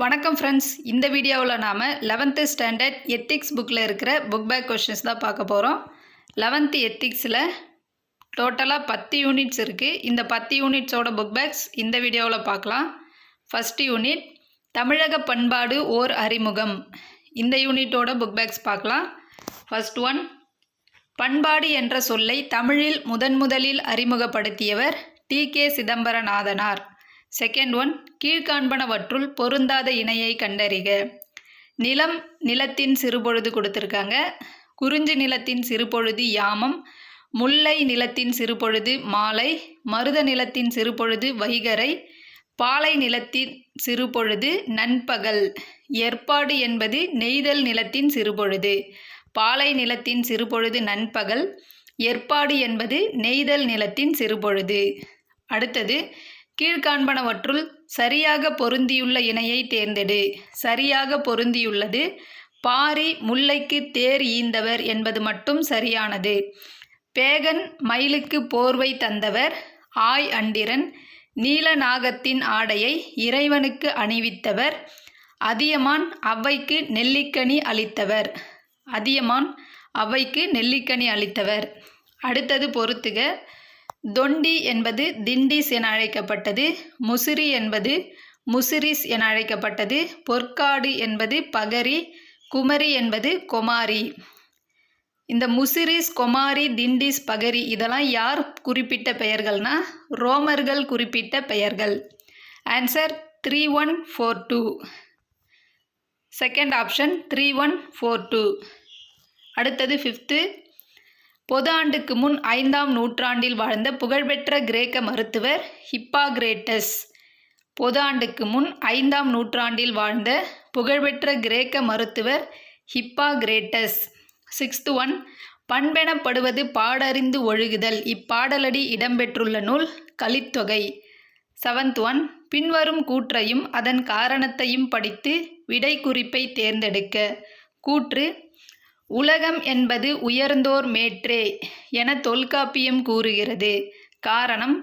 வணக்கம் ஃப்ரெண்ட்ஸ். இந்த வீடியோவில் நாம் 11th ஸ்டாண்டர்ட் எத்திக்ஸ் புக்கில் இருக்கிற புக் பேக் கொஷின்ஸ் தான் பார்க்க போகிறோம். 11th எத்திக்ஸில் டோட்டலாக 10 யூனிட்ஸ் இருக்குது. இந்த 10 யூனிட்ஸோட புக் பேக்ஸ் இந்த வீடியோவில் பார்க்கலாம். ஃபஸ்ட் யூனிட் தமிழக பண்பாடு ஓர் அறிமுகம். இந்த யூனிட்டோட புக் பேக்ஸ் பார்க்கலாம். ஃபஸ்ட் ஒன், பண்பாடு என்ற சொல்லை தமிழில் முதலில் அறிமுகப்படுத்தியவர் டி.கே. சிதம்பரநாதனார். செகண்ட் ஒன், கீழ்காண்பனவற்றுள் பொருந்தாத இணையை கண்டறிக. நிலம், நிலத்தின் சிறுபொழுது கொடுத்துருக்காங்க. குறிஞ்சி நிலத்தின் சிறுபொழுது யாமம், முல்லை நிலத்தின் சிறுபொழுது மாலை, மருத நிலத்தின் சிறுபொழுது வைகறை, பாலை நிலத்தின் சிறுபொழுது நண்பகல். ஏற்பாடு என்பது நெய்தல் நிலத்தின் சிறுபொழுது. பாலை நிலத்தின் சிறுபொழுது நண்பகல், ஏற்பாடு என்பது நெய்தல் நிலத்தின் சிறுபொழுது. அடுத்தது, கீழ்காண்பனவற்றுள் சரியாக பொருந்தியுள்ள இணையை தேர்ந்தெடு. சரியாக பொருந்தியுள்ளது பாரி முல்லைக்கு தேர் ஈந்தவர் என்பது மட்டும் சரியானது. பேகன் மயிலுக்கு போர்வை தந்தவர் ஆய் அண்டிரன். நீலநாகத்தின் ஆடையை இறைவனுக்கு அணிவித்தவர் அதியமான் அவ்வைக்கு நெல்லிக்கனி அளித்தவர். அதியமான் அவ்வைக்கு நெல்லிக்கனி அளித்தவர். அடுத்தது பொறுத்துக. தொண்டி என்பது திண்டிஸ் என அழைக்கப்பட்டது. முசிறி என்பது முசிறிஸ் என அழைக்கப்பட்டது. பொற்காடு என்பது பகரி. குமரி என்பது கொமாரி. இந்த முசிறிஸ், கொமாரி, திண்டிஸ், பகரி இதெல்லாம் யார் குறிப்பிட்ட பெயர்கள்னா ரோமர்கள் குறிப்பிட்ட பெயர்கள். ஆன்சர் 3142. Second option 3142. அடுத்தது ஃபிஃப்த்து, பொது ஆண்டுக்கு முன் 5ஆம் நூற்றாண்டில் வாழ்ந்த புகழ்பெற்ற கிரேக்க மருத்துவர் ஹிப்பாக்ரேட்டஸ். பொது ஆண்டுக்கு முன் 5ஆம் நூற்றாண்டில் வாழ்ந்த புகழ்பெற்ற கிரேக்க மருத்துவர் ஹிப்பாக்ரேட்டஸ். Sixth one, பண்பெனப்படுவது பாடறிந்து ஒழுகுதல். இப்பாடலடி இடம்பெற்றுள்ள நூல் கலித்தொகை. செவன்த் ஒன், பின்வரும் கூற்றையும் அதன் காரணத்தையும் படித்து விடை குறிப்பை தேர்ந்தெடுக்க. கூற்று, உலகம் என்பது உயர்ந்தோர் மேற்றே என தொல்காப்பியம் கூறுகிறது. காரணம்,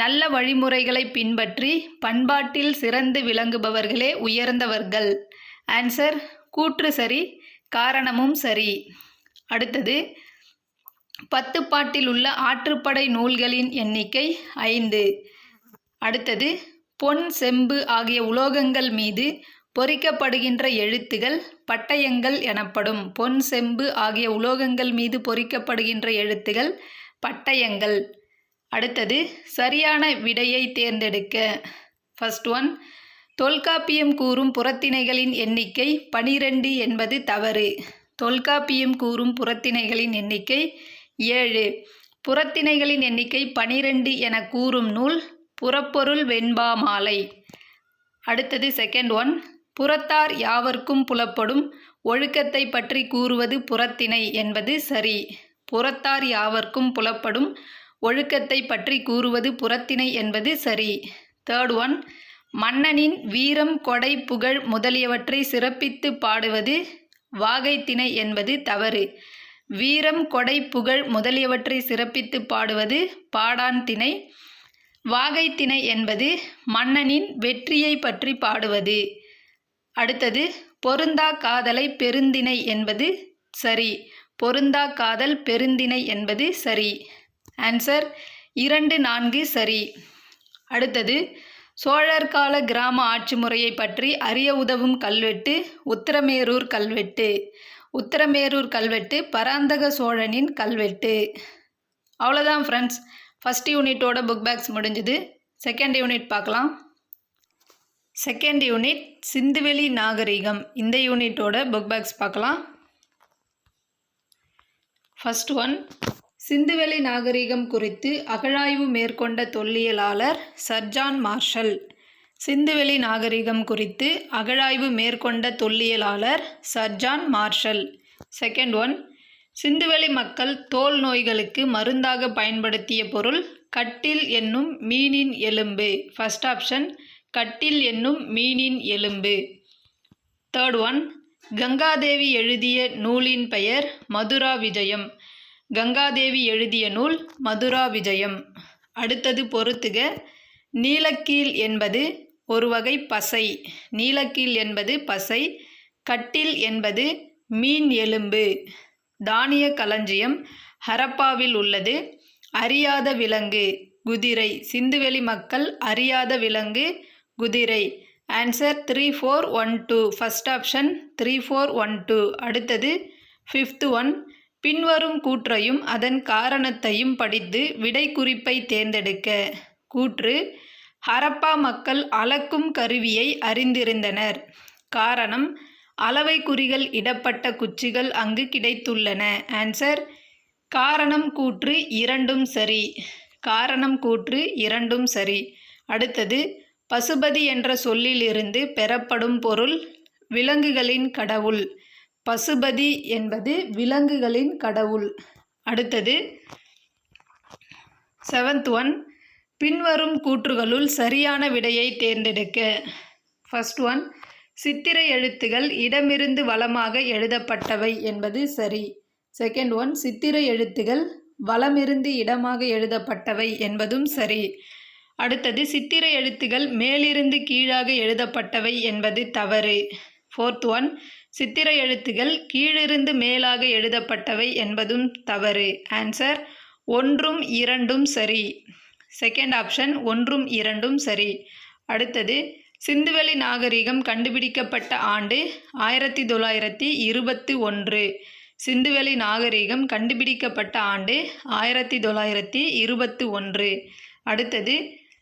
நல்ல வழிமுறைகளை பின்பற்றி பண்பாட்டில் சிறந்து விளங்குபவர்களே உயர்ந்தவர்கள். ஆன்சர், கூற்று சரி, காரணமும் சரி. அடுத்தது, 10 பாட்டில் உள்ள ஆற்றுப்படை நூல்களின் எண்ணிக்கை 5. அடுத்தது, பொன், செம்பு ஆகிய உலோகங்கள் மீது பொறிக்கப்படுகின்ற எழுத்துகள் பட்டயங்கள் எனப்படும். பொன், செம்பு ஆகிய உலோகங்கள் மீது பொறிக்கப்படுகின்ற எழுத்துகள் பட்டயங்கள். அடுத்தது, சரியான விடையை தேர்ந்தெடுக்க. ஃபர்ஸ்ட் ஒன், தொல்காப்பியம் கூறும் புறத்திணைகளின் எண்ணிக்கை 12 என்பது தவறு. தொல்காப்பியம் கூறும் புறத்திணைகளின் எண்ணிக்கை 7. புறத்திணைகளின் எண்ணிக்கை 12 என கூறும் நூல் புறப்பொருள் வெண்பா மாலை. அடுத்தது, செகண்ட் ஒன், புறத்தார் யாவர்க்கும் புலப்படும் ஒழுக்கத்தை பற்றி கூறுவது புறத்திணை என்பது சரி. புறத்தார் யாவர்க்கும் புலப்படும் ஒழுக்கத்தை பற்றி கூறுவது புறத்திணை என்பது சரி. தேர்ட் ஒன், மன்னனின் வீரம், கொடை, புகழ் முதலியவற்றை சிறப்பித்து பாடுவது வாகைத்திணை என்பது தவறு. வீரம், கொடை, புகழ் முதலியவற்றை சிறப்பித்து பாடுவது பாடான் திணை. வாகைத்திணை என்பது மன்னனின் வெற்றியை பற்றி பாடுவது. அடுத்தது, பொருந்தா காதலை பெருந்திணை என்பது சரி. பொருந்தா காதல் பெருந்திணை என்பது சரி. ஆன்சர் 2, 4 சரி. அடுத்தது, சோழர் கால கிராம ஆட்சி முறையை பற்றி அறிய உதவும் கல்வெட்டு உத்திரமேரூர் கல்வெட்டு. உத்திரமேரூர் கல்வெட்டு பராந்தக சோழனின் கல்வெட்டு. அவ்வளோதான் ஃப்ரெண்ட்ஸ். ஃபஸ்ட் யூனிட்டோட புக் பேக்ஸ் முடிஞ்சுது. செகண்ட் யூனிட் பார்க்கலாம். செகண்ட் யூனிட் சிந்துவெளி நாகரிகம். இந்த யூனிட்டோட புக் பேக்ஸ் பார்க்கலாம். ஃபர்ஸ்ட் ஒன், சிந்துவெளி நாகரிகம் குறித்து அகழாய்வு மேற்கொண்ட தொல்லியலாளர் சர் ஜான் மார்ஷல். சிந்துவெளி நாகரிகம் குறித்து அகழாய்வு மேற்கொண்ட தொல்லியலாளர் sir John Marshall. Second one, சிந்துவெளி மக்கள் தோல் நோய்களுக்கு மருந்தாக பயன்படுத்திய பொருள் கட்டில் என்னும் மீனின் எலும்பு. ஃபர்ஸ்ட் ஆப்ஷன், கட்டில் என்னும் மீனின் எலும்பு. தேர்ட் ஒன், கங்காதேவி எழுதிய நூலின் பெயர் மதுரா விஜயம். கங்காதேவி எழுதிய நூல் மதுரா விஜயம். அடுத்தது பொறுத்துக. நீலக்கீல் என்பது ஒரு வகை பசை. நீலக்கீல் என்பது பசை. கட்டில் என்பது மீன் எலும்பு. தானிய களஞ்சியம் ஹரப்பாவில் உள்ளது. அறியாத விலங்கு குதிரை. சிந்துவெளி மக்கள் அறியாத விலங்கு குதிரை. ஆன்சர் 3412. First option 3412. அடுத்தது 5th ஒன். பின்வரும் கூற்றையும் அதன் காரணத்தையும் படித்து விடை குறிப்பை தேர்ந்தெடுக்க. கூற்று: ஹரப்பா மக்கள் அளக்கும் கருவியை அறிந்திருந்தனர். காரணம்: அளவை குறிகள் இடப்பட்ட குச்சிகள் அங்கு கிடைத்துள்ளன. ஆன்சர்: காரணம் கூற்று இரண்டும் சரி. காரணம் கூற்று இரண்டும் சரி. அடுத்தது பசுபதி என்ற சொல்லிலிருந்து பெறப்படும் பொருள்: விலங்குகளின் கடவுள். பசுபதி என்பது விலங்குகளின் கடவுள். அடுத்தது 7th ஒன். பின்வரும் கூற்றுகளுள் சரியான விடையை தேர்ந்தெடுக்க. First one. சித்திரை எழுத்துகள் இடமிருந்து வலமாக எழுதப்பட்டவை என்பது சரி. Second one. சித்திரை எழுத்துகள் வலமிருந்து இடமாக எழுதப்பட்டவை என்பதும் சரி. அடுத்தது சித்திரை எழுத்துகள் மேலிருந்து கீழாக எழுதப்பட்டவை என்பது தவறு. Fourth one. சித்திரை எழுத்துகள் கீழிருந்து மேலாக எழுதப்பட்டவை என்பதும் தவறு. ஆன்சர்: ஒன்றும் இரண்டும் சரி. செகண்ட் ஆப்ஷன் ஒன்றும் இரண்டும் சரி. அடுத்தது சிந்துவெளி நாகரிகம் கண்டுபிடிக்கப்பட்ட ஆண்டு 1921. சிந்துவெளி நாகரிகம் கண்டுபிடிக்கப்பட்ட ஆண்டு 1921. அடுத்தது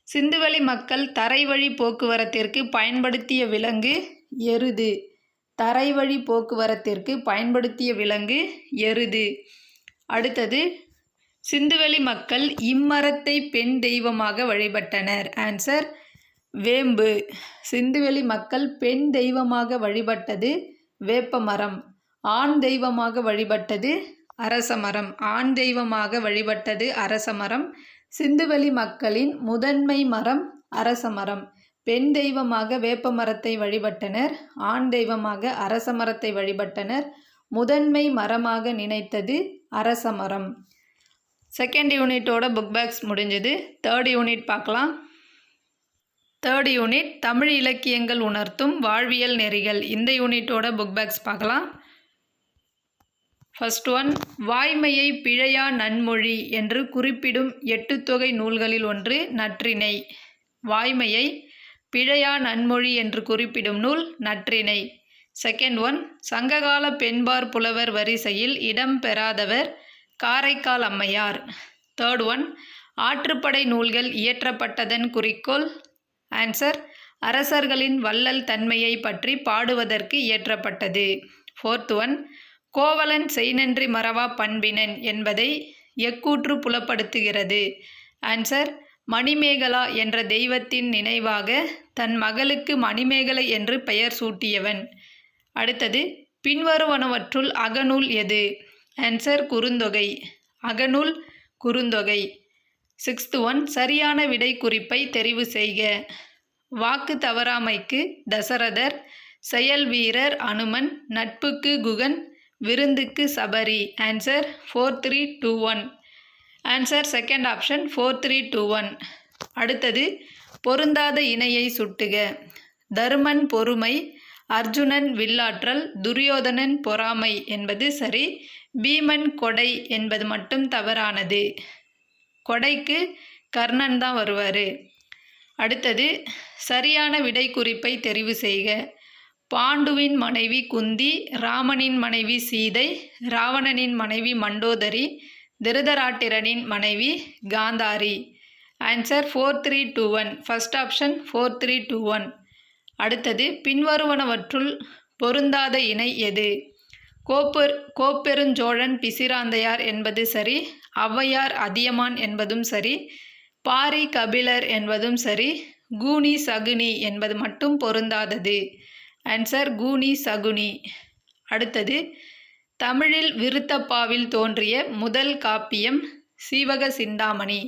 சிந்துவெளி மக்கள் தரைவழி போக்குவரத்திற்கு பயன்படுத்திய விலங்கு எருது. தரைவழி போக்குவரத்திற்கு பயன்படுத்திய விலங்கு எருது. அடுத்தது சிந்துவெளி மக்கள் இம்மரத்தை பெண் தெய்வமாக வழிபட்டனர். ஆன்சர்: வேம்பு. சிந்துவெளி மக்கள் பெண் தெய்வமாக வழிபட்டது வேப்பமரம். ஆண் தெய்வமாக வழிபட்டது அரசமரம். ஆண் தெய்வமாக வழிபட்டது அரசமரம். சிந்துவெளி மக்களின் முதன்மை மரம் அரசமரம். பெண் தெய்வமாக வேப்பமரத்தை வழிபட்டனர். ஆண் தெய்வமாக அரசமரத்தை வழிபட்டனர். முதன்மை மரமாக நினைத்தது அரசமரம். செகண்ட் யூனிட்டோட புக் பேக்ஸ் முடிஞ்சது. தேர்ட் யூனிட் பார்க்கலாம். தேர்ட் யூனிட் தமிழ் இலக்கியங்கள் உணர்த்தும் வாழ்வியல் நெறிகள். இந்த யூனிட்டோட புக் பேக்ஸ் பார்க்கலாம். First one. வாய்மையை பிழையா நன்மொழி என்று குறிப்பிடும் 8 தொகை நூல்களில் ஒன்று நற்றிணை. வாய்மையை பிழையா நன்மொழி என்று குறிப்பிடும் நூல் நற்றிணை. Second one. சங்ககால பெண்பார் புலவர் வரிசையில் இடம் பெறாதவர் காரைக்கால் அம்மையார். Third one. ஆற்றுப்படை நூல்கள் இயற்றப்பட்டதன் குறிக்கோள். ஆன்சர்: அரசர்களின் வள்ளல் தன்மையை பற்றி பாடுவதற்கு இயற்றப்பட்டது. Fourth one. கோவலன் செய்நன்றி மறவா பண்பினன் என்பதை எக்கூற்று புலப்படுத்துகிறது. ஆன்சர்: மணிமேகலா என்ற தெய்வத்தின் நினைவாக தன் மகளுக்கு மணிமேகலை என்று பெயர் சூட்டியவன். அடுத்தது பின்வருவனவற்றுள் அகநூல் எது? ஆன்சர்: குறுந்தொகை. அகநூல் குறுந்தொகை. 6th one. சரியான விடை குறிப்பை தெரிவு செய்க. வாக்கு தவறாமைக்கு தசரதர். செயல் வீரர் அனுமன். நட்புக்கு குகன். விருந்துக்கு Sabari. Answer: 4321. Answer second option 4321. அடுத்தது பொருந்தாத இணையை சுட்டுக. தருமன் பொறுமை. அர்ஜுனன் வில்லாற்றல். துரியோதனன் பொறாமை என்பது சரி. பீமன் கொடை என்பது மட்டும் தவறானது. கொடைக்கு கர்ணன் தான் வருவார். அடுத்தது சரியான விடை குறிப்பை தெரிவு செய்க. பாண்டுவின் மனைவி குந்தி. ராமனின் மனைவி சீதை. ராவணனின் மனைவி மண்டோதரி. திருதராட்டிரனின் மனைவி காந்தாரி. ஆன்சர் 4321. First option 4321. அடுத்தது பின்வருவனவற்றுள் பொருந்தாத இணை எது? கோப்பெருஞ்சோழன் பிசிராந்தையார் என்பது சரி. ஔவையார் அதியமான் என்பதும் சரி. பாரி கபிலர் என்பதும் சரி. கூனி சகுனி என்பது மட்டும் பொருந்தாதது. ஆன்சர் கூனி சகுனி. அடுத்தது தமிழில் விருத்தப்பாவில் தோன்றிய முதல் காப்பியம் சீவக சிந்தாமணி.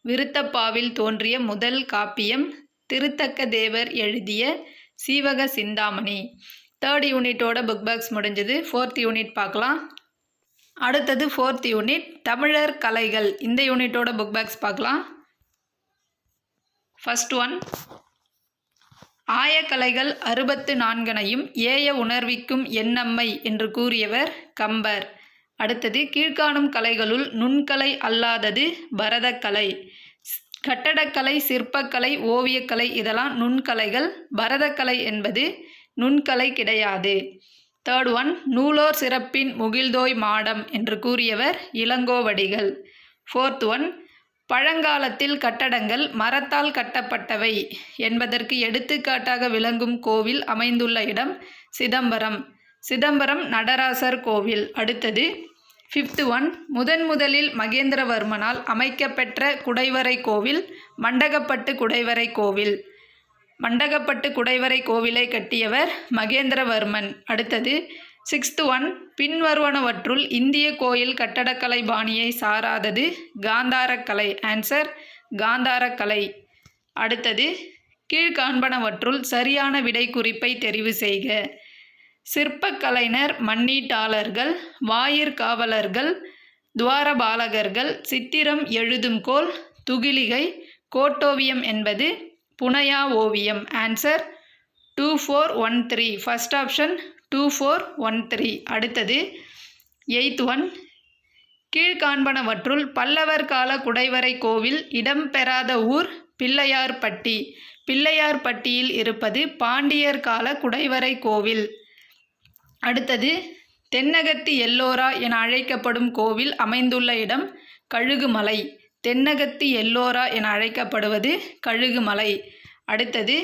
விருத்தப்பாவில் தோன்றிய முதல் காப்பியம் திருத்தக்க தேவர் எழுதிய சீவக சிந்தாமணி. தேர்ட் யூனிட்டோட புக் பேக்ஸ் முடிஞ்சது. ஃபோர்த் யூனிட் பார்க்கலாம். அடுத்தது ஃபோர்த் யூனிட் தமிழர் கலைகள். இந்த யூனிட்டோட புக் பேக்ஸ் பார்க்கலாம். First one. ஆயக்கலைகள் 64னையும் ஏய உணர்விக்கும் எண்ணம்மை என்று கூறியவர் கம்பர். அடுத்தது கீழ்காணும் கலைகளுள் நுண்கலை அல்லாதது பரதக்கலை. கட்டடக்கலை, சிற்பக்கலை, ஓவியக்கலை இதெல்லாம் நுண்கலைகள். பரதக்கலை என்பது நுண்கலை கிடையாது. தேர்ட் ஒன், நூலோர் சிறப்பின் முகில்தோய் மாடம் என்று கூறியவர் இளங்கோவடிகள். ஃபோர்த் ஒன், பழங்காலத்தில் கட்டடங்கள் மரத்தால் கட்டப்பட்டவை என்பதற்கு எடுத்துக்காட்டாக விளங்கும் கோவில் அமைந்துள்ள இடம் சிதம்பரம். சிதம்பரம் நடராசர் கோவில். அடுத்தது ஃபிஃப்த் ஒன், முதலில் மகேந்திரவர்மனால் அமைக்கப்பெற்ற குடைவரை கோவில் மண்டகப்பட்டு குடைவரை கோவில். மண்டகப்பட்டு குடைவரை கோவிலை கட்டியவர் மகேந்திரவர்மன். அடுத்தது சிக்ஸ்த் ஒன், பின்வருவனவற்றுள் இந்திய கோயில் கட்டடக்கலை பாணியை சாராதது காந்தாரக்கலை. ஆன்சர் காந்தாரக்கலை. அடுத்தது கீழ்காண்பனவற்றுள் சரியான விடை குறிப்பை தெரிவு செய்க. சிற்பக்கலைஞர் மண்ணீட்டாளர்கள், வாயிற்காவலர்கள், துவாரபாலகர்கள், சித்திரம் எழுதும் கோல், துகிலிகை, கோட்டோவியம் என்பது புனையா ஓவியம். ஆன்சர் 2413. First option 2413. அடுத்தது எய்த் ஒன், கீழ்காண்பனவற்றுள் பல்லவர் கால குடைவரை கோவில் இடம்பெறாத ஊர் பிள்ளையார்பட்டி. பிள்ளையார்பட்டியில் இருப்பது பாண்டியர் கால குடைவரை கோவில். அடுத்தது தென்னகத்து எல்லோரா என அழைக்கப்படும் கோவில் அமைந்துள்ள இடம் கழுகுமலை. தென்னகத்து எல்லோரா என அழைக்கப்படுவது கழுகுமலை. அடுத்தது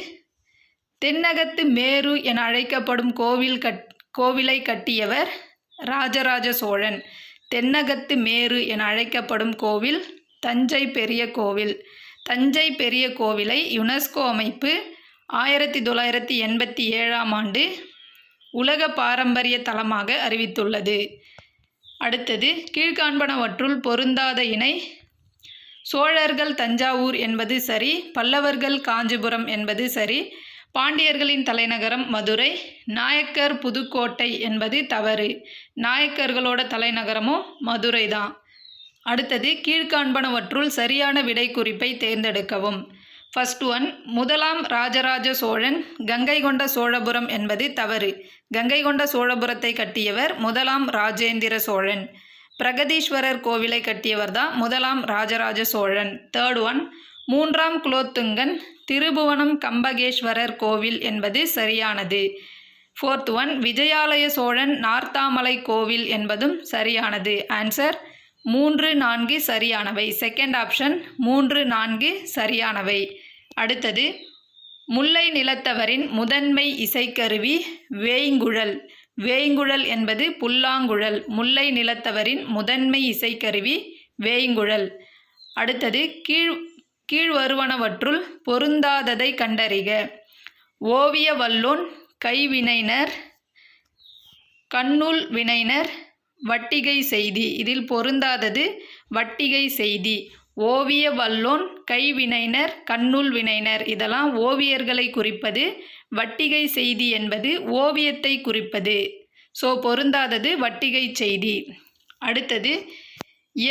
தென்னகத்து மேரு என அழைக்கப்படும் கோவிலை கட்டியவர் ராஜராஜ சோழன். தென்னகத்து மேரு என அழைக்கப்படும் கோவில் தஞ்சை பெரிய கோவில். தஞ்சை பெரிய கோவிலை யுனெஸ்கோ அமைப்பு 1987ஆம் ஆண்டு உலக பாரம்பரிய தலமாக அறிவித்துள்ளது. அடுத்தது கீழ்காண்பனவற்றுள் பொருந்தாத இணை. சோழர்கள் தஞ்சாவூர் என்பது சரி, பல்லவர்கள் காஞ்சிபுரம் என்பது சரி, பாண்டியர்களின் தலைநகரம் மதுரை, நாயக்கர் புதுக்கோட்டை என்பது தவறு. நாயக்கர்களோட தலைநகரமும் மதுரை தான். அடுத்தது கீழ்காண்பனவற்றுள் சரியான விடை குறிப்பை தேர்ந்தெடுக்கவும். ஃபர்ஸ்ட் ஒன், முதலாம் ராஜராஜ சோழன் கங்கை கொண்ட சோழபுரம் என்பது தவறு. கங்கை கொண்ட சோழபுரத்தை கட்டியவர் முதலாம் ராஜேந்திர சோழன். பிரகதீஸ்வரர் கோவிலை கட்டியவர் தான் முதலாம் ராஜராஜ சோழன். தேர்ட் ஒன், மூன்றாம் குலோத்துங்கன் திருபுவனம் கம்பகேஸ்வரர் கோவில் என்பது சரியானது. ஃபோர்த் ஒன், விஜயாலய சோழன் நார்த்தாமலை கோவில் என்பதும் சரியானது. ஆன்சர் 3, 4 சரியானவை. செகண்ட் ஆப்ஷன் 3, 4 சரியானவை. அடுத்தது முல்லை நிலத்தவரின் முதன்மை இசைக்கருவி வேய்ங்குழல். வேய்ங்குழல் என்பது புல்லாங்குழல். முல்லை நிலத்தவரின் முதன்மை இசைக்கருவி வேய்ங்குழல். அடுத்தது கீழ்வருவனவற்றுள் பொருந்தாததை கண்டறிக. ஓவிய வல்லோன் கைவினைஞர், கண்ணூல் வினைஞர், வட்டிகை செய்தி. இதில் பொருந்தாதது வட்டிகை செய்தி. ஓவிய வல்லோன், கைவினைஞர், கண்ணூல் வினைஞர் இதெல்லாம் ஓவியர்களை குறிப்பது. வட்டிகை செய்தி என்பது ஓவியத்தை குறிப்பது. ஸோ பொருந்தாதது வட்டிகை செய்தி. அடுத்தது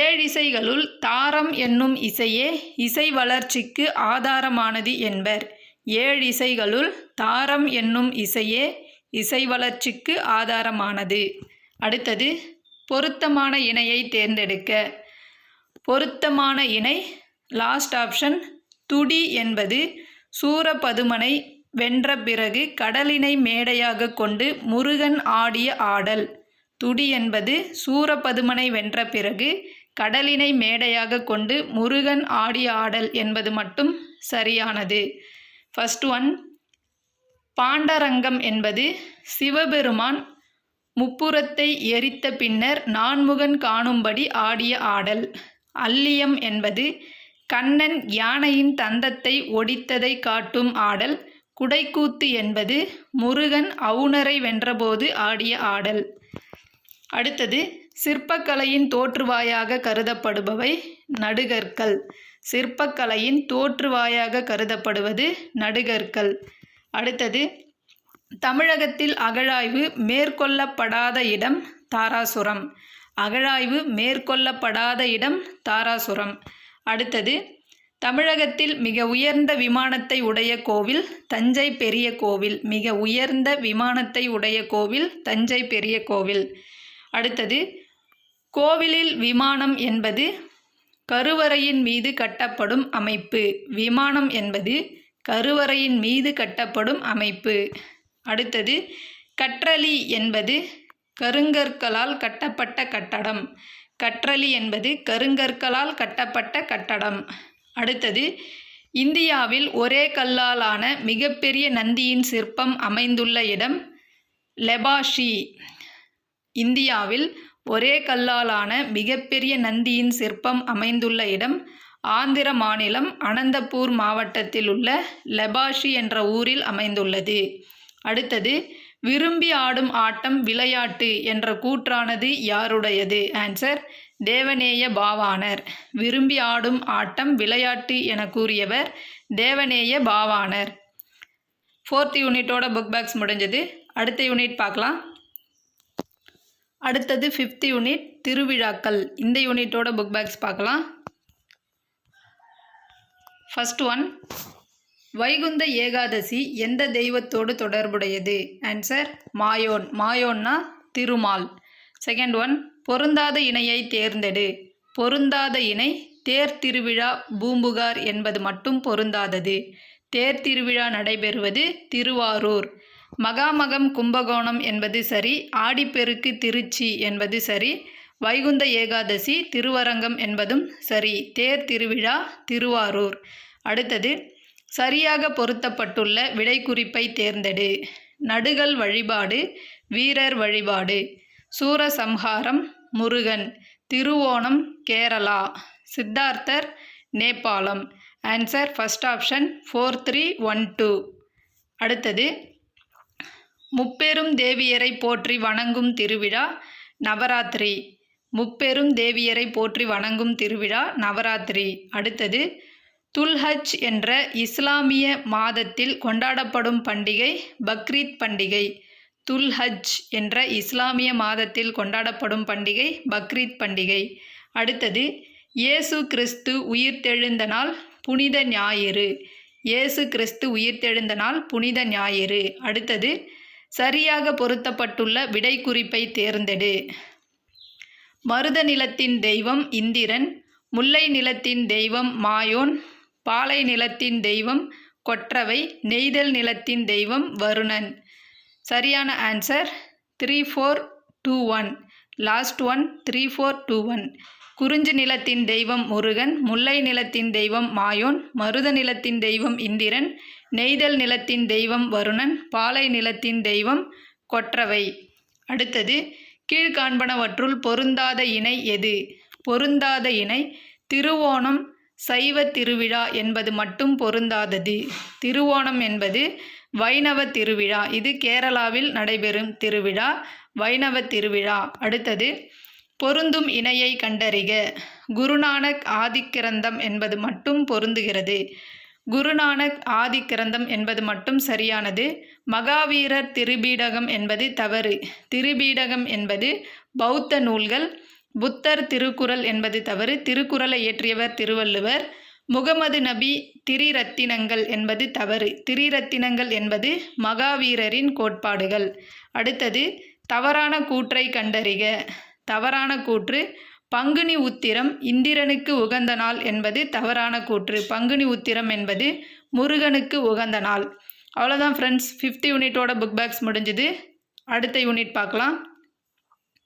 ஏழிசைகளுள் தாரம் என்னும் இசையே இசை வளர்ச்சிக்கு ஆதாரமானது என்பர். ஏழிசைகளுள் தாரம் என்னும் இசையே இசை வளர்ச்சிக்கு ஆதாரமானது. அடுத்தது பொருத்தமான இணையை தேர்ந்தெடுக்க. பொருத்தமான இணை லாஸ்ட் ஆப்ஷன் துடி என்பது சூரபதுமனை வென்ற பிறகு கடலினை மேடையாக கொண்டு முருகன் ஆடிய ஆடல். துடி என்பது சூரபதுமனை வென்ற பிறகு கடலினை மேடையாக கொண்டு முருகன் ஆடிய ஆடல் என்பது மட்டும் சரியானது. ஃபர்ஸ்ட் ஒன், பாண்டரங்கம் என்பது சிவபெருமான் முப்புறத்தை எரித்த பின்னர் நான்முகன் காணும்படி ஆடிய ஆடல். அல்லியம் என்பது கண்ணன் யானையின் தந்தத்தை ஒடித்ததை காட்டும் ஆடல். குடைக்கூத்து என்பது முருகன் அவுணரை வென்றபோது ஆடிய ஆடல். அடுத்தது சிற்பக்கலையின் தோற்றுவாயாக கருதப்படுபவை நடுகற்கள். சிற்பக்கலையின் தோற்றுவாயாக கருதப்படுவது நடுகற்கள். அடுத்தது தமிழகத்தில் அகழாய்வு மேற்கொள்ளப்படாத இடம் தாராசுரம். அகழாய்வு மேற்கொள்ளப்படாத இடம் தாராசுரம். அடுத்தது தமிழகத்தில் மிக உயர்ந்த விமானத்தை உடைய கோவில் தஞ்சை பெரிய கோவில். மிக உயர்ந்த விமானத்தை உடைய கோவில் தஞ்சை பெரிய கோவில். அடுத்தது, கோவிலில் விமானம் என்பது கருவறையின் மீது கட்டப்படும் அமைப்பு. விமானம் என்பது கருவறையின் மீது கட்டப்படும் அமைப்பு. அடுத்தது, கற்றளி என்பது கருங்கற்களால் கட்டப்பட்ட கட்டடம். கற்றளி என்பது கருங்கற்களால் கட்டப்பட்ட கட்டடம். அடுத்தது, இந்தியாவில் ஒரே கல்லாலான மிகப்பெரிய நந்தியின் சிற்பம் அமைந்துள்ள இடம் லெபாஷி. இந்தியாவில் ஒரே கல்லாலான மிகப்பெரிய நந்தியின் சிற்பம் அமைந்துள்ள இடம் ஆந்திர மாநிலம் அனந்தபூர் மாவட்டத்தில் உள்ள லெபாஷி என்ற ஊரில் அமைந்துள்ளது. அடுத்தது, விரும்பி ஆடும் ஆட்டம் விளையாட்டு என்ற கூற்றானது யாருடையது? ஆன்சர், தேவநேய பாவாணர். விரும்பி ஆடும் ஆட்டம் விளையாட்டு என கூறியவர் தேவநேய பாவாணர். 4th யூனிட்டோட புக் பேக்ஸ் முடிஞ்சது. அடுத்த யூனிட் பார்க்கலாம். அடுத்தது 5th யூனிட் திருவிழாக்கள். இந்த யூனிட்டோட புக் பேக்ஸ் பார்க்கலாம். ஃபர்ஸ்ட் ஒன், வைகுந்த ஏகாதசி எந்த தெய்வத்தோடு தொடர்புடையது? ஆன்சர், மாயோன். மாயோன்னா திருமால். செகண்ட் ஒன், பொருந்தாத இணையை தேர்ந்தெடு. பொருந்தாத இணை தேர் திருவிழா பூம்புகார் என்பது மட்டும் பொருந்தாதது. தேர் திருவிழா நடைபெறுவது திருவாரூர். மகாமகம் கும்பகோணம் என்பது சரி. ஆடிப்பெருக்கு திருச்சி என்பது சரி. வைகுந்த ஏகாதசி திருவரங்கம் என்பதும் சரி. தேர் திருவிழா திருவாரூர். அடுத்தது, சரியாக பொருத்தப்பட்டுள்ள விடைக்குறிப்பை தேர்ந்தெடு. நடுகள் வழிபாடு வீரர் வழிபாடு. சூரசம்ஹாரம் முருகன். திருவோணம் கேரளா. சித்தார்த்தர் நேபாளம். Answer, first option 4312. அடுத்தது, முப்பெரும் தேவியரை போற்றி வணங்கும் திருவிழா நவராத்திரி. முப்பெரும் தேவியரை போற்றி வணங்கும் திருவிழா நவராத்திரி. அடுத்தது, துல்ஹஜ் என்ற இஸ்லாமிய மாதத்தில் கொண்டாடப்படும் பண்டிகை பக்ரீத் பண்டிகை. துல்ஹஜ் என்ற இஸ்லாமிய மாதத்தில் கொண்டாடப்படும் பண்டிகை பக்ரீத் பண்டிகை. அடுத்தது, இயேசு கிறிஸ்து உயிர்த்தெழுந்த நாள் புனித ஞாயிறு. இயேசு கிறிஸ்து உயிர்த்தெழுந்த நாள் புனித ஞாயிறு. அடுத்தது, சரியாக பொருத்தப்பட்டுள்ள விடைக்குறிப்பை தேர்ந்தெடு. மருத நிலத்தின் தெய்வம் இந்திரன். முல்லை நிலத்தின் தெய்வம் மாயோன். பாலை நிலத்தின் தெய்வம் கொற்றவை. நெய்தல் நிலத்தின் தெய்வம் வருணன். சரியான ஆன்சர் 3421. Last one 3421. குறிஞ்சி நிலத்தின் தெய்வம் முருகன். முல்லை நிலத்தின் தெய்வம் மாயோன். மருத நிலத்தின் தெய்வம் இந்திரன். நெய்தல் நிலத்தின் தெய்வம் வருணன். பாலை நிலத்தின் தெய்வம் கொற்றவை. அடுத்தது, கீழ்காண்பனவற்றுள் பொருந்தாத இணை எது? பொருந்தாத இணை திருவோணம் சைவ திருவிழா என்பது மட்டும் பொருந்தாதது. திருவோணம் என்பது வைணவ திருவிழா. இது கேரளாவில் நடைபெறும் திருவிழா, வைணவ திருவிழா. அடுத்தது, பொருந்தும் இணையை கண்டறிக. குருநானக் ஆதிக்கிரந்தம் என்பது மட்டும் பொருந்துகிறது. குருநானக் ஆதிக்கிரந்தம் என்பது மட்டும் சரியானது. மகாவீரர் திரிபீடகம் என்பது தவறு. திரிபீடகம் என்பது பௌத்த நூல்கள். புத்தர் திருக்குறள் என்பது தவறு. திருக்குறளை இயற்றியவர் திருவள்ளுவர். முகமது நபி திரிரத்தினங்கள் என்பது தவறு. திரிரத்தினங்கள் என்பது மகாவீரரின் கோட்பாடுகள். அடுத்தது, தவறான கூற்றை கண்டறிக. தவறான கூற்று பங்குனி உத்திரம் இந்திரனுக்கு உகந்த நாள் என்பது தவறான கூற்று. பங்குனி உத்திரம் என்பது முருகனுக்கு உகந்த நாள். அவ்வளோதான் ஃப்ரெண்ட்ஸ், 5th யூனிட்டோட புக் பேக்ஸ் முடிஞ்சுது. அடுத்த யூனிட் பார்க்கலாம்.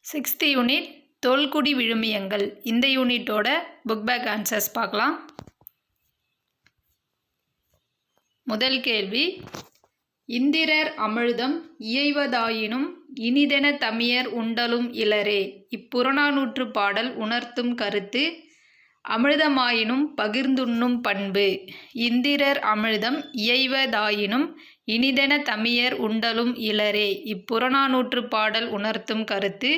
6th unit தொல்குடி விழுமியங்கள். இந்த யூனிட்டோட புக் பேக் ஆன்சர்ஸ் பார்க்கலாம். முதல் கேள்வி, இந்திரர் அமிழ்தம் இயைவதாயினும் இனிதென தமியர் உண்டலும் இலரே. இப்புறநானூற்று பாடல் உணர்த்தும் கருத்து. அமிழ்தமாயினும் பகிர்ந்துண்ணும் பண்பு. இந்திரர் அமிழ்தம் இயைவதாயினும் இனிதென தமியர் உண்டலும் இலரே. இப்புறநானூற்று பாடல் உணர்த்தும் கருத்து.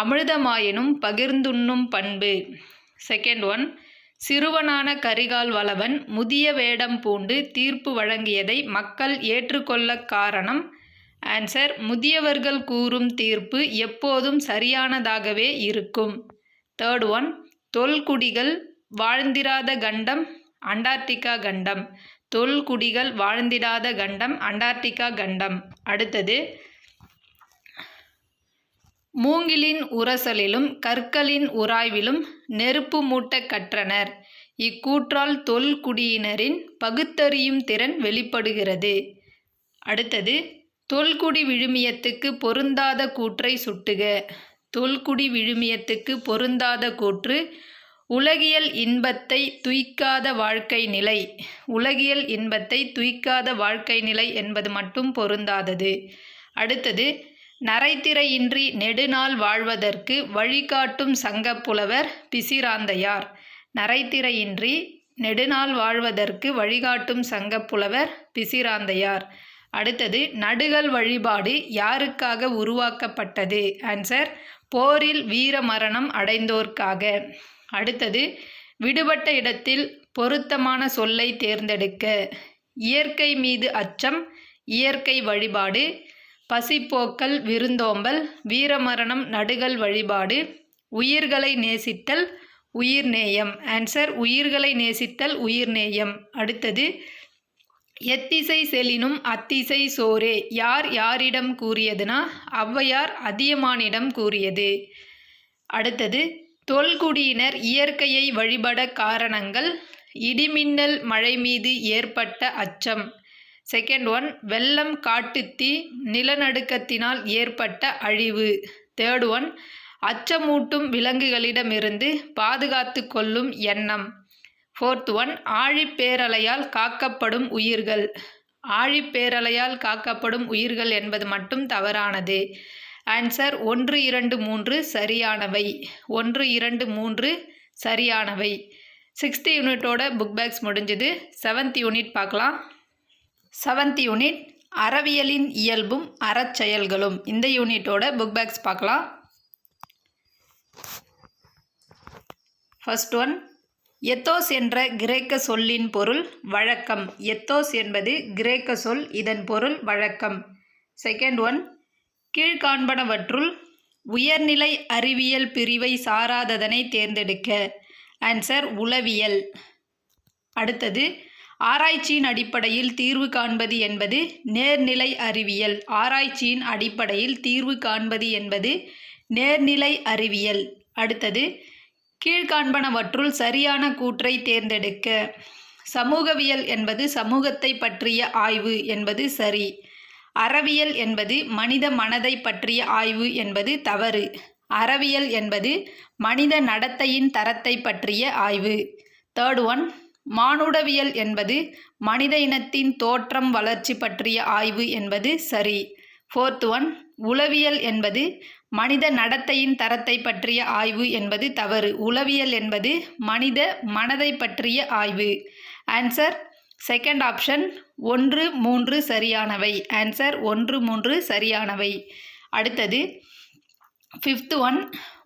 அமிழ்தமாயினும் பகிர்ந்துண்ணும் பண்பு. செகண்ட் ஒன், சிறுவனான கரிகால் வளவன் முதிய வேடம் பூண்டு தீர்ப்பு வழங்கியதை மக்கள் ஏற்றுக்கொள்ள காரணம். ஆன்சர், முதியவர்கள் கூறும் தீர்ப்பு எப்போதும் சரியானதாகவே இருக்கும். தேர்ட் ஒன், தொல்குடிகள் வாழ்ந்திராத கண்டம் அண்டார்டிகா கண்டம். தொல்குடிகள் வாழ்ந்திடாத கண்டம் அண்டார்டிகா கண்டம். அடுத்தது, மூங்கிலின் உரசலிலும் கற்களின் உராய்விலும் நெருப்பு மூட்டக் கற்றனர். இக்கூற்றால் தொல்குடியினரின் பகுத்தறியும் திறன் வெளிப்படுகிறது. அடுத்தது, தொல்குடி விழுமியத்துக்கு பொருந்தாத கூற்றை சுட்டுக. தொல்குடி விழுமியத்துக்கு பொருந்தாத கூற்று உலகியல் இன்பத்தை துய்க்காத வாழ்க்கை நிலை. உலகியல் இன்பத்தை துய்க்காத வாழ்க்கை நிலை என்பது மட்டும் பொருந்தாதது. அடுத்தது, நரைத்திரையின்றி நெடுநாள் வாழ்வதற்கு வழிகாட்டும் சங்கப்புலவர் பிசிராந்தையார். நரைத்திரையின்றி நெடுநாள் வாழ்வதற்கு வழிகாட்டும் சங்கப்புலவர் பிசிராந்தையார். அடுத்தது, நடுகள் வழிபாடு யாருக்காக உருவாக்கப்பட்டது? ஆன்சர், போரில் வீர மரணம் அடைந்தோர்க்காக. அடுத்தது, விடுபட்ட இடத்தில் பொருத்தமான சொல்லை தேர்ந்தெடுக்க. இயற்கை மீது அச்சம் இயற்கை வழிபாடு. பசிப்போக்கல் விருந்தோம்பல் வீரமரணம் நடுகள் வழிபாடு. உயிர்களை நேசித்தல் உயிர்நேயம். ஆன்சர், உயிர்களை நேசித்தல் உயிர்நேயம். அடுத்தது, எத்திசை செலினும் அத்திசை சோரே யார் யாரிடம் கூறியதுனா ஔவையார் அதியமானிடம் கூறியது. அடுத்தது, தொல்குடியினர் இயற்கையை வழிபட காரணங்கள். இடிமின்னல் மழை மீது ஏற்பட்ட அச்சம். செகண்ட் ஒன், வெள்ளம் காட்டுத்தீ நிலநடுக்கத்தினால் ஏற்பட்ட அழிவு. தேர்ட் ஒன், அச்சமூட்டும் விலங்குகளிடமிருந்து பாதுகாத்து கொள்ளும் எண்ணம். ஃபோர்த் ஒன், ஆழிப்பேரலையால் காக்கப்படும் உயிர்கள். ஆழிப்பேரலையால் காக்கப்படும் உயிர்கள் என்பது மட்டும் தவறானது. ஆன்சர் 1, 2, 3 சரியானவை. 1, 2, 3 சரியானவை. 6th யூனிட்டோட புக் பேக்ஸ் முடிஞ்சுது. 7th யூனிட் பார்க்கலாம். 7th unit அறவியலின் இயல்பும் அறச்செயல்களும். இந்த யூனிட்டோட புக் பேக்ஸ் பார்க்கலாம். ஃபர்ஸ்ட் ஒன், எத்தோஸ் என்ற கிரேக்க சொல்லின் பொருள் வழக்கம். எத்தோஸ் என்பது கிரேக்க சொல், இதன் பொருள் வழக்கம். செகண்ட் ஒன், கீழ்காண்பனவற்றுள் உயர்நிலை அறிவியல் பிரிவை சாராததனை தேர்ந்தெடுக்க. ஆன்சர், உளவியல். அடுத்தது, ஆராய்ச்சியின் அடிப்படையில் தீர்வு காண்பது என்பது நேர்நிலை அறிவியல். ஆராய்ச்சியின் அடிப்படையில் தீர்வு காண்பது என்பது நேர்நிலை அறிவியல். அடுத்தது, கீழ்காண்பனவற்றுள் சரியான கூற்றை தேர்ந்தெடுக்க. சமூகவியல் என்பது சமூகத்தை பற்றிய ஆய்வு என்பது சரி. அறவியல் என்பது மனித மனதை பற்றிய ஆய்வு என்பது தவறு. அறவியல் என்பது மனித நடத்தையின் தரத்தை பற்றிய ஆய்வு. தேர்ட் ஒன், மானுடவியல் என்பது மனித இனத்தின் தோற்றம் வளர்ச்சி பற்றிய ஆய்வு என்பது சரி. ஃபோர்த் ஒன், உளவியல் என்பது மனித நடத்தையின் தரத்தை பற்றிய ஆய்வு என்பது தவறு. உளவியல் என்பது மனித மனதை பற்றிய ஆய்வு. ஆன்சர், செகண்ட் ஆப்ஷன் 1, 3 சரியானவை. ஆன்சர் 1, 3 சரியானவை. அடுத்தது, 5th ஒன்,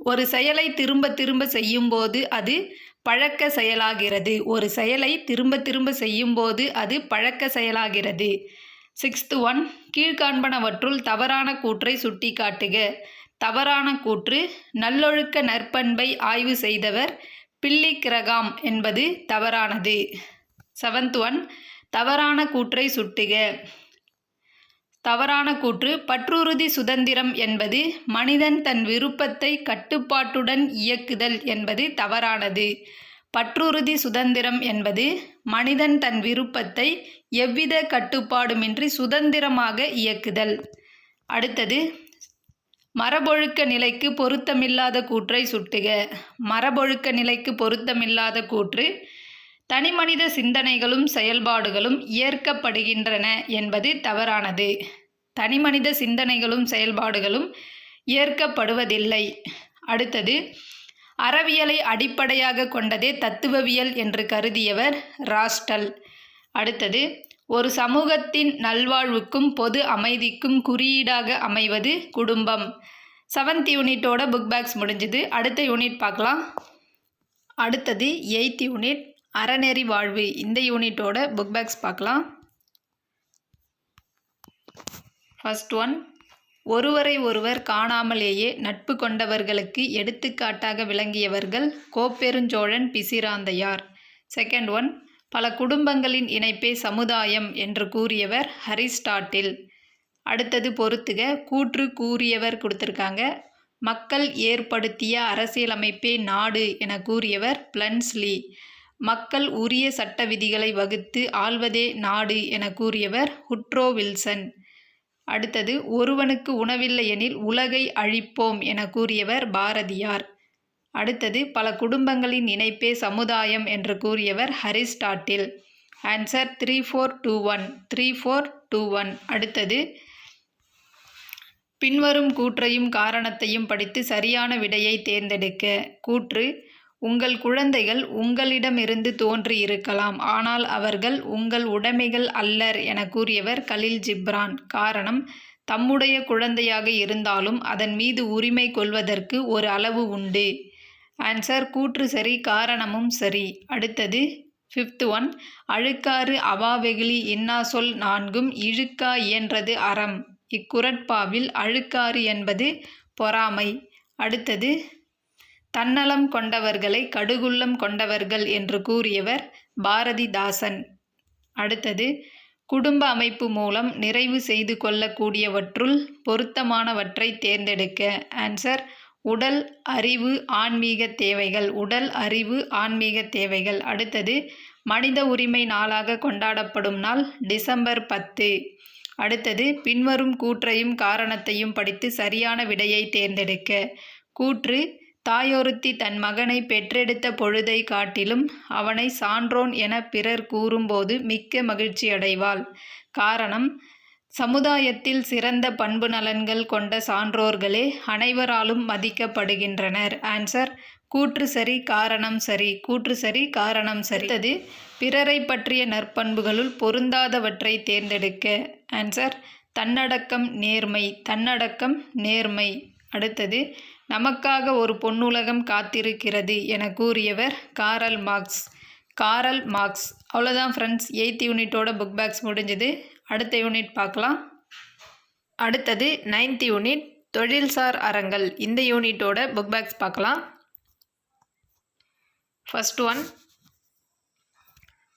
ஒரு செயலை திரும்ப திரும்ப செய்யும்போது அது பழக்க செயலாகிறது. ஒரு செயலை திரும்ப திரும்ப செய்யும்போது அது பழக்க செயலாகிறது. 6th ஒன், கீழ்காண்பனவற்றுள் தவறான கூற்றை சுட்டி காட்டுக. தவறான கூற்று நல்லொழுக்க நற்பண்பை ஆய்வு செய்தவர் பில்லி கிரகாம் என்பது தவறானது. 7th ஒன், தவறான கூற்றை சுட்டுக. தவறான கூற்று பற்றுறுதி சுதந்திரம் என்பது மனிதன் தன் விருப்பத்தை கட்டுப்பாட்டுடன் இயக்குதல் என்பது தவறானது. பற்றுறுதி சுதந்திரம் என்பது மனிதன் தன் விருப்பத்தை எவ்வித கட்டுப்பாடுமின்றி சுதந்திரமாக இயக்குதல். அடுத்தது, மரபொழுக்க நிலைக்கு பொருத்தமில்லாத கூற்றை சுட்டுக. மரபொழுக்க நிலைக்கு பொருத்தமில்லாத கூற்று தனிமனித சிந்தனைகளும் செயல்பாடுகளும் ஏற்கப்படுகின்றன என்பது தவறானது. தனிமனித சிந்தனைகளும் செயல்பாடுகளும் ஏற்கப்படுவதில்லை. அடுத்தது, அறவியலை அடிப்படையாக கொண்டதே தத்துவவியல் என்று கருதியவர் ராஸ்டல். அடுத்தது, ஒரு சமூகத்தின் நல்வாழ்வுக்கும் பொது அமைதிக்கும் குறியீடாக அமைவது குடும்பம். 7th யூனிட்டோட புக் பேக்ஸ் முடிஞ்சுது. அடுத்த யூனிட் பார்க்கலாம். அடுத்தது 8th யூனிட் அறநெறி வாழ்வு. இந்த யூனிட்டோட புக் பேக்ஸ் பார்க்கலாம். ஃபர்ஸ்ட் ஒன், ஒருவரை ஒருவர் காணாமலேயே நட்பு கொண்டவர்களுக்கு எடுத்துக்காட்டாக விளங்கியவர்கள் கோப்பெருஞ்சோழன் பிசிராந்தையார். செகண்ட் ஒன், பல குடும்பங்களின் இணைப்பே சமுதாயம் என்று கூறியவர் அரிஸ்டாட்டில். அடுத்தது பொறுத்துக. கூற்று கூறியவர் கொடுத்துருக்காங்க. மக்கள் ஏற்படுத்திய அரசியலமைப்பே நாடு என கூறியவர் பிளன்ஸ்லி. மக்கள் உரிய சட்ட விதிகளை வகுத்து ஆள்வதே நாடு என கூறியவர் உட்ரோ வில்சன். அடுத்தது ஒருவனுக்கு உணவில்லை எனில் உலகை அழிப்போம் என கூறியவர் பாரதியார். அடுத்தது பல குடும்பங்களின் இணைப்பே சமுதாயம் என்று கூறியவர் அரிஸ்டாட்டில். ஆன்சர் 3421. 3421. அடுத்தது பின்வரும் கூற்றையும் காரணத்தையும் படித்து சரியான விடையை தேர்ந்தெடுக்க. கூற்று: உங்கள் குழந்தைகள் உங்களிடமிருந்து தோன்றி இருக்கலாம், ஆனால் அவர்கள் உங்கள் உடைமைகள் அல்லர் என கூறியவர் கலீல் ஜிப்ரான். காரணம்: தம்முடைய குழந்தையாக இருந்தாலும் அதன் மீது உரிமை கொள்வதற்கு ஒரு அளவு உண்டு. ஆன்சர்: கூற்று சரி, காரணமும் சரி. அடுத்தது 5th one. அழுக்காறு அவாவெகுளி இன்னா சொல் நான்கும் இழுக்கா இயன்றது அறம். இக்குறட்பாவில் அழுக்காறு என்பது பொறாமை. அடுத்தது தன்னலம் கொண்டவர்களை கடுகுள்ளம் கொண்டவர்கள் என்று கூறியவர் பாரதிதாசன். அடுத்தது குடும்ப அமைப்பு மூலம் நிறைவு செய்து கொள்ளக்கூடியவற்றுள் பொருத்தமானவற்றை தேர்ந்தெடுக்க. ஆன்சர்: உடல், அறிவு, ஆன்மீக தேவைகள். உடல், அறிவு, ஆன்மீக தேவைகள். அடுத்தது மனித உரிமை நாளாக கொண்டாடப்படும் நாள் டிசம்பர் 10. அடுத்தது பின்வரும் கூற்றையும் காரணத்தையும் படித்து சரியான விடையை தேர்ந்தெடுக்க. கூற்று: தாயொருத்தி தன் மகனை பெற்றெடுத்த பொழுதை காட்டிலும் அவனை சான்றோன் என பிறர் கூறும்போது மிக்க மகிழ்ச்சியடைவாள். காரணம்: சமுதாயத்தில் சிறந்த பண்பு நலன்கள் கொண்ட சான்றோர்களே அனைவராலும் மதிக்கப்படுகின்றனர். ஆன்சர்: கூற்று சரி, காரணம் சரி. கூற்று சரி, காரணம் சரி. அடுத்தது பிறரை பற்றிய நற்பண்புகளுள் பொருந்தாதவற்றை தேர்ந்தெடுக்க. ஆன்சர்: தன்னடக்கம், நேர்மை. தன்னடக்கம், நேர்மை. அடுத்தது நமக்காக ஒரு பொன்னுலகம் காத்திருக்கிறது என கூறியவர் காரல் மார்க்ஸ். Karl Marx. அவ்வளோதான் ஃப்ரெண்ட்ஸ், 8th யூனிட்டோட புக் பேக்ஸ் முடிஞ்சுது. அடுத்த யூனிட் பார்க்கலாம். அடுத்தது 9th யூனிட் தொழில்சார் அறங்கள். இந்த யூனிட்டோட புக் பேக்ஸ் பார்க்கலாம். First one.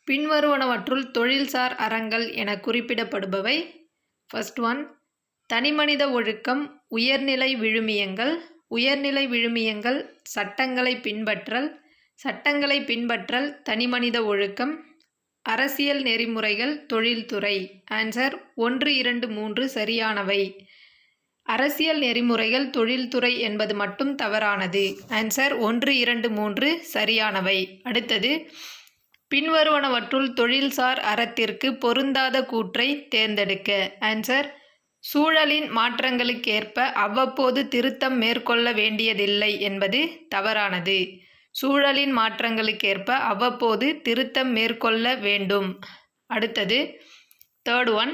பின்வருவனவற்றுள் தொழில்சார் அறங்கள் என குறிப்பிடப்படுபவை. First one. தனிமனித ஒழுக்கம், உயர்நிலை விழுமியங்கள். உயர்நிலை விழுமியங்கள் சட்டங்களை பின்பற்றல். சட்டங்களை பின்பற்றல் தனிமனித ஒழுக்கம். அரசியல் நெறிமுறைகள் தொழில்துறை. ஆன்சர் 1, 2, 3 சரியானவை. அரசியல் நெறிமுறைகள் தொழில்துறை என்பது மட்டும் தவறானது. ஆன்சர் 1, 2, 3 சரியானவை. அடுத்தது பின்வருவனவற்றுள் தொழில்சார் அறத்திற்கு பொருந்தாத கூற்றை தேர்ந்தெடுக்க. ஆன்சர்: சூழலின் மாற்றங்களுக்கேற்ப அவ்வப்போது திருத்தம் மேற்கொள்ள வேண்டியதில்லை என்பது தவறானது. சூழலின் மாற்றங்களுக்கேற்ப அவ்வப்போது திருத்தம் மேற்கொள்ள வேண்டும். அடுத்தது 3rd one.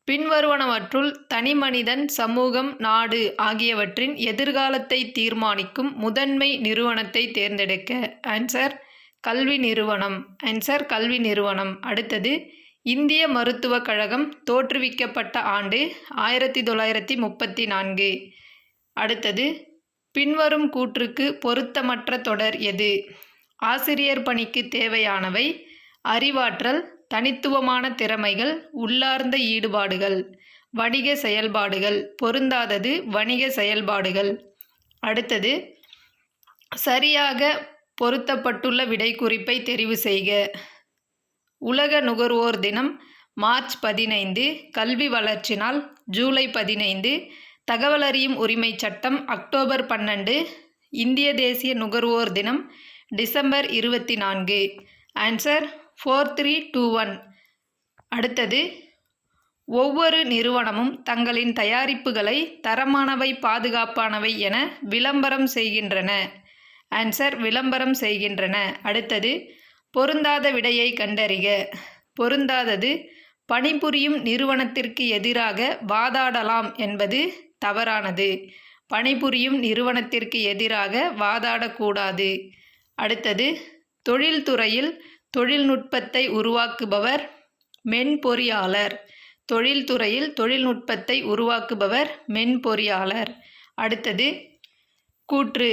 பின்வருவனவற்றுள் தனிமனிதன், சமூகம், நாடு ஆகியவற்றின் எதிர்காலத்தை தீர்மானிக்கும் முதன்மை நிறுவனத்தை தேர்ந்தெடுக்க. ஆன்சர்: கல்வி நிறுவனம். ஆன்சர்: கல்வி நிறுவனம். அடுத்தது இந்திய மருத்துவக் கழகம் தோற்றுவிக்கப்பட்ட ஆண்டு 1934. அடுத்தது பின்வரும் கூற்றுக்கு பொருத்தமற்ற தொடர் எது? ஆசிரியர் பணிக்கு தேவையானவை அறிவாற்றல், தனித்துவமான திறமைகள், உள்ளார்ந்த ஈடுபாடுகள். வணிக செயல்பாடுகள். பொருந்தாதது வணிக செயல்பாடுகள். அடுத்தது சரியாக பொருத்தப்பட்டுள்ள விடை குறிப்பை தெரிவு செய்க. உலக நுகர்வோர் தினம் மார்ச் 15. கல்வி வளர்ச்சி நாள் ஜூலை 15. தகவல் அறியும் உரிமை சட்டம் அக்டோபர் 12. இந்திய தேசிய நுகர்வோர் தினம் டிசம்பர் 24. ஆன்சர் 4321. அடுத்தது ஒவ்வொரு நிறுவனமும் தங்களின் தயாரிப்புகளை தரமானவை, பாதுகாப்பானவை என விளம்பரம் செய்கின்றன. ஆன்சர்: விளம்பரம் செய்கின்றன. அடுத்தது பொருந்தாத விடையை கண்டறிக. பொருந்தாதது பணிபுரியும் நிறுவனத்திற்கு எதிராக வாதாடலாம் என்பது தவறானது. பணிபுரியும் நிறுவனத்திற்கு எதிராக வாதாடக்கூடாது. அடுத்தது தொழில்துறையில் தொழில்நுட்பத்தை உருவாக்குபவர் மென்பொறியாளர். தொழில்துறையில் தொழில்நுட்பத்தை உருவாக்குபவர் மென்பொறியாளர். அடுத்தது கூற்று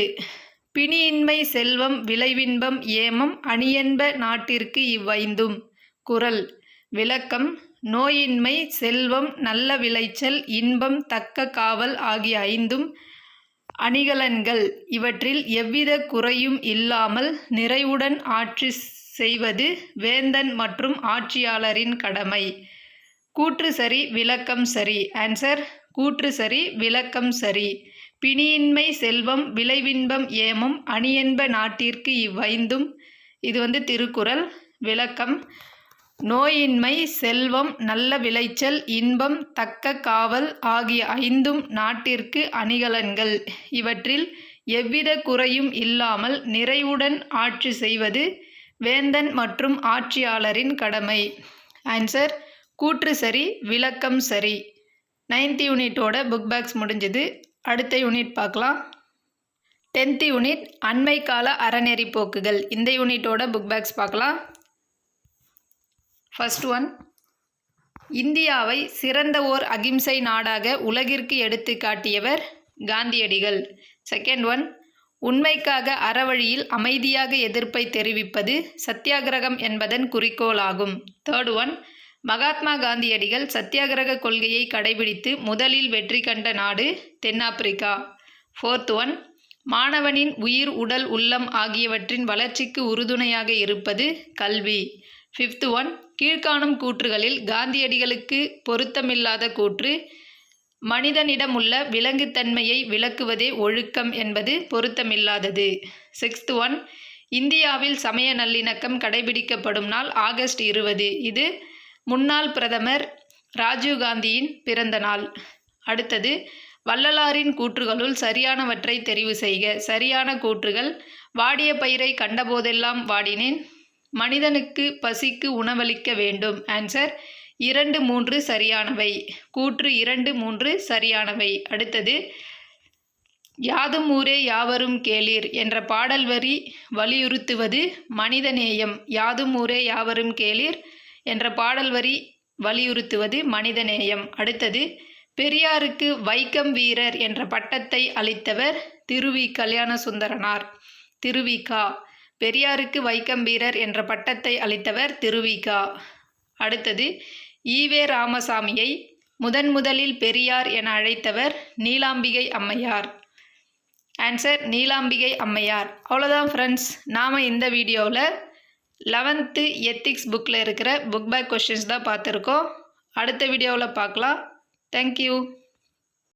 பிணியின்மை செல்வம் விளைவின்பம் ஏமம் அணியென்ப நாட்டிற்கு இவ்வைந்தும். குறள் விளக்கம் நோயின்மை செல்வம் நல்ல விளைச்சல் இன்பம் தக்க காவல் ஆகிய ஐந்தும் அணிகலன்கள். இவற்றில் எவ்வித குறையும் இல்லாமல் நிறைவுடன் ஆட்சி செய்வது வேந்தன் மற்றும் ஆட்சியாளரின் கடமை. கூற்று சரி விளக்கம் சரி. ஆன்சர் கூற்று சரி விளக்கம் சரி. பிணியின்மை செல்வம் விளைவின்பம் ஏமம் அணியென்ப நாட்டிற்கு இவ்வைந்தும். இது திருக்குறள். விளக்கம் நோயின்மை செல்வம் நல்ல விளைச்சல் இன்பம் தக்க காவல் ஆகிய ஐந்தும் நாட்டிற்கு அணிகலன்கள். இவற்றில் எவ்வித குறையும் இல்லாமல் நிறைவுடன் ஆட்சி செய்வது வேந்தன் மற்றும் ஆட்சியாளரின் கடமை. ஆன்சர் கூற்று சரி விளக்கம் சரி. 9th யூனிட்டோட புக் பேக்ஸ் முடிஞ்சது. அடுத்த யூனிட் பார்க்கலாம். 10th யூனிட் அண்மை கால அறநெறி போக்குகள். இந்த யூனிட்டோட புக் பேக்ஸ் பார்க்கலாம். ஃபர்ஸ்ட் ஒன், இந்தியாவை சிறந்த ஓர் அகிம்சை நாடாக உலகிற்கு எடுத்து காட்டியவர் காந்தியடிகள். செகண்ட் ஒன், உண்மைக்காக அறவழியில் அமைதியாக எதிர்ப்பை தெரிவிப்பது சத்தியாகிரகம் என்பதன் குறிக்கோளாகும். தேர்ட் ஒன், மகாத்மா காந்தியடிகள் சத்தியாகிரக கொள்கையை கடைபிடித்து முதலில் வெற்றி கண்ட நாடு தென்னாப்பிரிக்கா. ஃபோர்த் ஒன், மாணவனின் உயிர் உடல் உள்ளம் ஆகியவற்றின் வளர்ச்சிக்கு உறுதுணையாக இருப்பது கல்வி. ஃபிஃப்த் ஒன், கீழ்காணும் கூற்றுகளில் காந்தியடிகளுக்கு பொருத்தமில்லாத கூற்று மனிதனிடமுள்ள விலங்குத்தன்மையை விளக்குவதே ஒழுக்கம் என்பது பொருத்தமில்லாதது. சிக்ஸ்த் ஒன், இந்தியாவில் சமய நல்லிணக்கம் கடைபிடிக்கப்படும் நாள் ஆகஸ்ட் 20. இது முன்னாள் பிரதமர் ராஜீவ்காந்தியின் பிறந்த நாள். அடுத்தது, வள்ளலாரின் கூற்றுகளுள் சரியானவற்றை தெரிவு செய்க. சரியான கூற்றுகள்: வாடிய பயிரை கண்டபோதெல்லாம் வாடினேன், மனிதனுக்கு பசிக்கு உணவளிக்க வேண்டும். ஆன்சர் 2, 3 சரியானவை. கூற்று 2, 3 சரியானவை. அடுத்தது, யாதும் ஊரே யாவரும் கேளீர் என்ற பாடல் வரி வலியுறுத்துவது மனிதநேயம். யாதும் ஊரே யாவரும் கேளீர் என்ற பாடல் வரி வலியுறுத்துவது மனிதநேயம். அடுத்தது, பெரியாருக்கு வைக்கம் வீரர் என்ற பட்டத்தை அளித்தவர் திருவி கல்யாண சுந்தரனார். திருவிகா. பெரியாருக்கு வைக்கம் வீரர் என்ற பட்டத்தை அளித்தவர் திருவிகா. அடுத்தது, ஈவே ராமசாமியை முதலில் பெரியார் என அழைத்தவர் நீலாம்பிகை அம்மையார். ஆன்சர் நீலாம்பிகை அம்மையார். அவ்வளோதான் ஃப்ரெண்ட்ஸ், நாம் இந்த வீடியோவில் 11th எத்திக்ஸ் புக்கில் இருக்கிற புக் பேக் கொஷின்ஸ் தான் பார்த்துருக்கோம். அடுத்த வீடியோவில் பார்க்கலாம். தேங்க்யூ.